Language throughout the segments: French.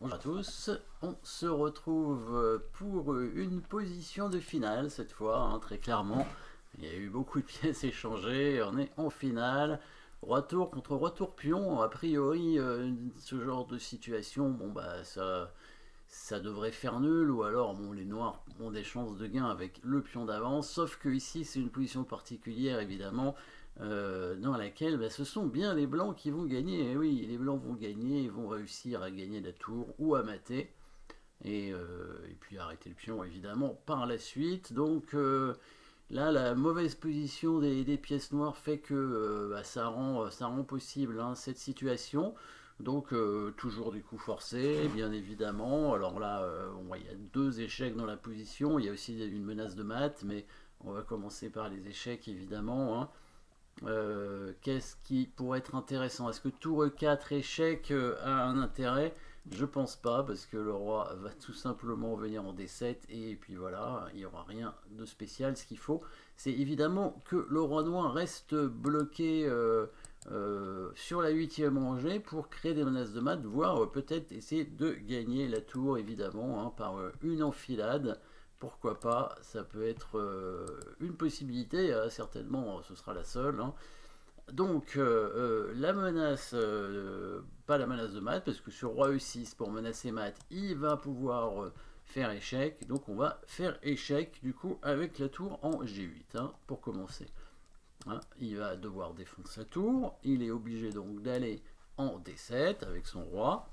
Bonjour à tous, on se retrouve pour une position de finale cette fois, hein, très clairement. Il y a eu beaucoup de pièces échangées, on est en finale. Roi tour contre roi tour pion, a priori ce genre de situation, bon bah ça devrait faire nul, ou alors bon, les noirs ont des chances de gain avec le pion d'avance, sauf que ici c'est une position particulière évidemment, dans laquelle bah, ce sont bien les blancs qui vont gagner. Et oui, les blancs vont gagner, ils vont réussir à gagner la tour ou à mater, et puis arrêter le pion évidemment par la suite. Donc là, la mauvaise position des pièces noires fait que bah, ça rend possible hein, cette situation. Donc toujours du coup forcé, bien évidemment. Alors là, bon, il y a deux échecs dans la position. Il y a aussi une menace de mat, mais on va commencer par les échecs évidemment. Hein. Qu'est-ce qui pourrait être intéressant? Est-ce que tour E4 échec a un intérêt? Je pense pas, parce que le roi va tout simplement venir en D7, et puis voilà, il n'y aura rien de spécial. Ce qu'il faut, c'est évidemment que le roi noir reste bloqué sur la 8e rangée pour créer des menaces de mat, voire peut-être essayer de gagner la tour, évidemment, hein, par une enfilade. Pourquoi pas, ça peut être une possibilité, certainement ce sera la seule. Hein. Donc la menace, pas la menace de mat, parce que sur roi E6 pour menacer mat, il va pouvoir faire échec. Donc on va faire échec du coup avec la tour en G8 hein, pour commencer. Hein, il va devoir défendre sa tour, il est obligé donc d'aller en D7 avec son roi.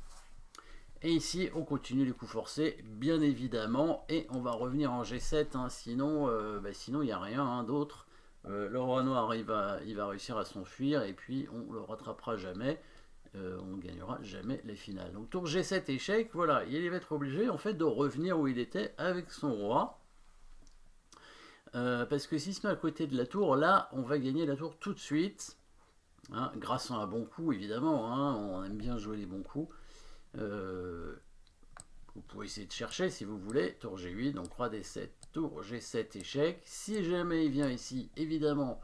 Et ici, on continue les coups forcés, bien évidemment, et on va revenir en G7, hein, sinon il n'y a rien hein, d'autre. Le roi noir, il va réussir à s'enfuir, et puis on le rattrapera jamais, on ne gagnera jamais les finales. Donc tour G7 échec, voilà, il va être obligé en fait de revenir où il était avec son roi. Parce que s'il se met à côté de la tour, là, on va gagner la tour tout de suite, hein, grâce à un bon coup, évidemment, hein, on aime bien jouer les bons coups. Vous pouvez essayer de chercher si vous voulez. Tour G8, donc roi D7, tour G7 échec. Si jamais il vient ici, évidemment,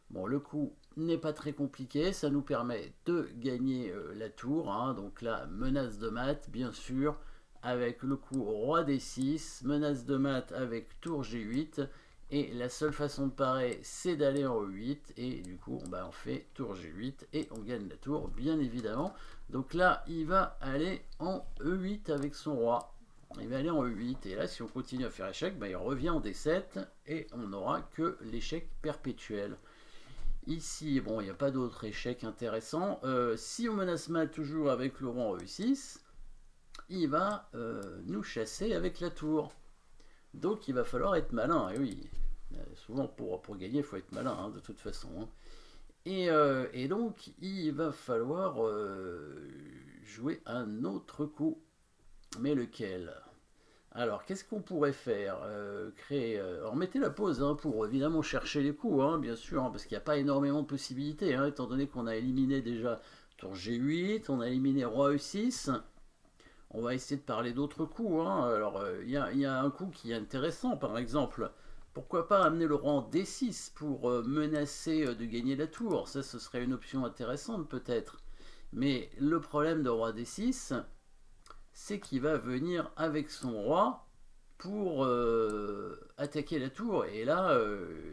bon, le coup n'est pas très compliqué. Ça nous permet de gagner la tour. Hein, donc là, menace de mat, bien sûr, avec le coup roi D6. Menace de mat avec tour G8. Et la seule façon de parer, c'est d'aller en E8. Et du coup, on fait tour G8 et on gagne la tour, bien évidemment. Donc là, il va aller en E8 avec son roi. Il va aller en E8. Et là, si on continue à faire échec, il revient en D7. Et on n'aura que l'échec perpétuel. Ici, bon, il n'y a pas d'autre échec intéressant. Si on menace mat toujours avec le roi en E6, il va nous chasser avec la tour. Donc il va falloir être malin, et oui, souvent pour gagner il faut être malin hein, de toute façon. Hein. Et donc il va falloir jouer un autre coup, mais lequel? Alors qu'est-ce qu'on pourrait faire? Créer, alors mettez la pause hein, pour évidemment chercher les coups, hein, bien sûr, hein, parce qu'il n'y a pas énormément de possibilités, hein, étant donné qu'on a éliminé déjà tour G8, on a éliminé roi E6. On va essayer de parler d'autres coups. Hein. Alors, il y a un coup qui est intéressant, par exemple. Pourquoi pas amener le roi en D6 pour menacer de gagner la tour? Ça, ce serait une option intéressante, peut-être. Mais le problème de roi D6, c'est qu'il va venir avec son roi pour attaquer la tour. Et là,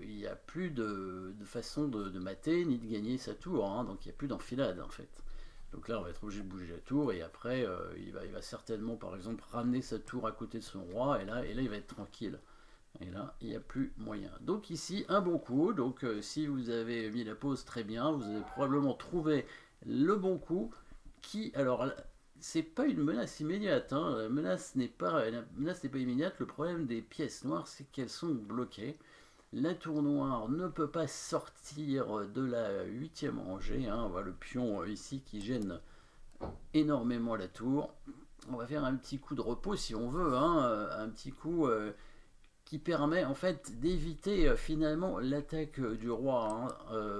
il n'y a plus de façon de mater ni de gagner sa tour. Hein. Donc, il n'y a plus d'enfilade, en fait. Donc là, on va être obligé de bouger la tour, et après, il va certainement, par exemple, ramener sa tour à côté de son roi, et là il va être tranquille. Et là, il n'y a plus moyen. Donc ici, un bon coup. Donc si vous avez mis la pause, très bien. Vous avez probablement trouvé le bon coup, qui, alors, c'est pas une menace immédiate. Hein. La menace n'est pas immédiate. Le problème des pièces noires, c'est qu'elles sont bloquées. La tour noire ne peut pas sortir de la 8e rangée. Hein. On voit le pion ici qui gêne énormément la tour. On va faire un petit coup de repos si on veut. Hein. Un petit coup qui permet en fait d'éviter finalement l'attaque du roi. Hein.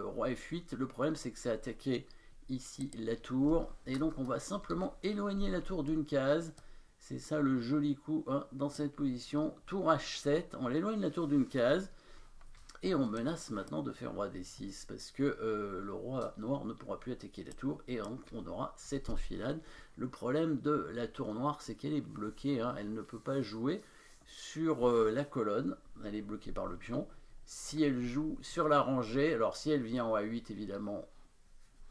Roi F8. Le problème c'est que ça a attaqué ici la tour. Et donc on va simplement éloigner la tour d'une case. C'est ça le joli coup hein, dans cette position. Tour H7. On l'éloigne la tour d'une case. Et on menace maintenant de faire roi D6 parce que le roi noir ne pourra plus attaquer la tour et donc on aura cette enfilade. Le problème de la tour noire, c'est qu'elle est bloquée, hein, elle ne peut pas jouer sur la colonne, elle est bloquée par le pion. Si elle joue sur la rangée, alors si elle vient en A8 évidemment,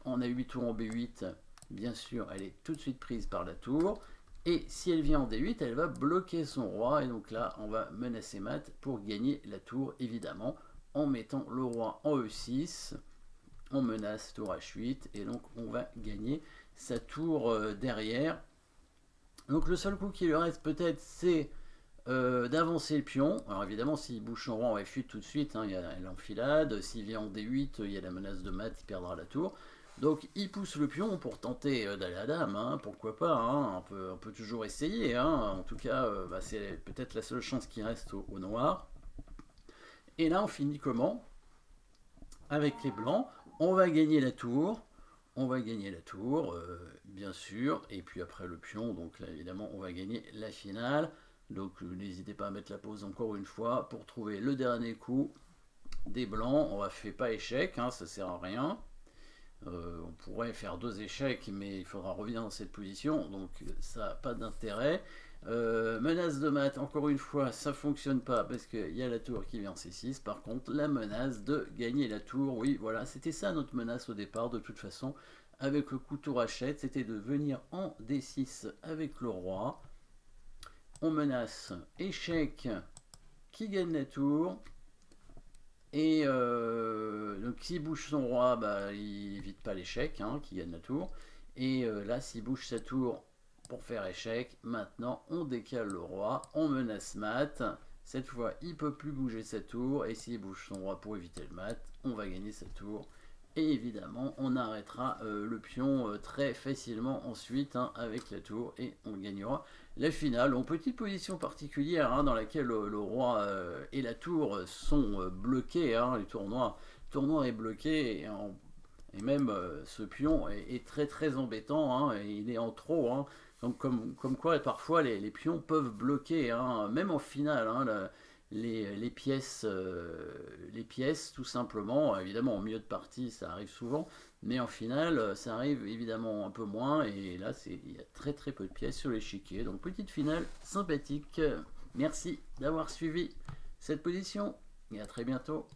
en A8 ou en B8, bien sûr elle est tout de suite prise par la tour. Et si elle vient en D8, elle va bloquer son roi et donc là on va menacer mat pour gagner la tour évidemment. En mettant le roi en E6, on menace tour H8 et donc on va gagner sa tour derrière. Donc le seul coup qui lui reste peut-être c'est d'avancer le pion. Alors évidemment s'il bouge son roi en F8 tout de suite, hein, il y a l'enfilade. S'il vient en D8, il y a la menace de mat, il perdra la tour. Donc il pousse le pion pour tenter d'aller à dame, hein, pourquoi pas, hein, on peut toujours essayer. Hein. En tout cas, c'est peut-être la seule chance qui reste au noir. Et là, on finit comment? Avec les blancs, on va gagner la tour. On va gagner la tour, bien sûr. Et puis après le pion, donc là, évidemment, on va gagner la finale. Donc n'hésitez pas à mettre la pause encore une fois pour trouver le dernier coup des blancs. On ne fait pas échec, hein, ça ne sert à rien. On pourrait faire 2 échecs, mais il faudra revenir dans cette position. Donc ça n'a pas d'intérêt. Menace de mat, encore une fois, ça fonctionne pas parce qu'il y a la tour qui vient en C6. Par contre, la menace de gagner la tour, oui, voilà, c'était ça notre menace au départ. De toute façon, avec le coup tour H7, c'était de venir en D6 avec le roi. On menace échec qui gagne la tour. Et donc s'il bouge son roi, bah, il évite pas l'échec, hein, qui gagne la tour. Et là, s'il bouge sa tour pour faire échec, maintenant on décale le roi, on menace mat. Cette fois, il peut plus bouger sa tour. Et s'il bouge son roi pour éviter le mat, on va gagner sa tour. Et évidemment, on arrêtera le pion très facilement ensuite, hein, avec la tour. Et on gagnera la finale. En petite position particulière, hein, dans laquelle le roi et la tour sont bloqués. Hein, le tour noir est bloqué. Et même ce pion est très très embêtant. Hein, et il est en trop. Hein, comme quoi, parfois, les pions peuvent bloquer. Hein, même en finale. Hein, les pièces, tout simplement. Évidemment, en milieu de partie, ça arrive souvent, mais en finale, ça arrive évidemment un peu moins. Et là, il y a très très peu de pièces sur l'échiquier. Donc, petite finale sympathique. Merci d'avoir suivi cette position et à très bientôt.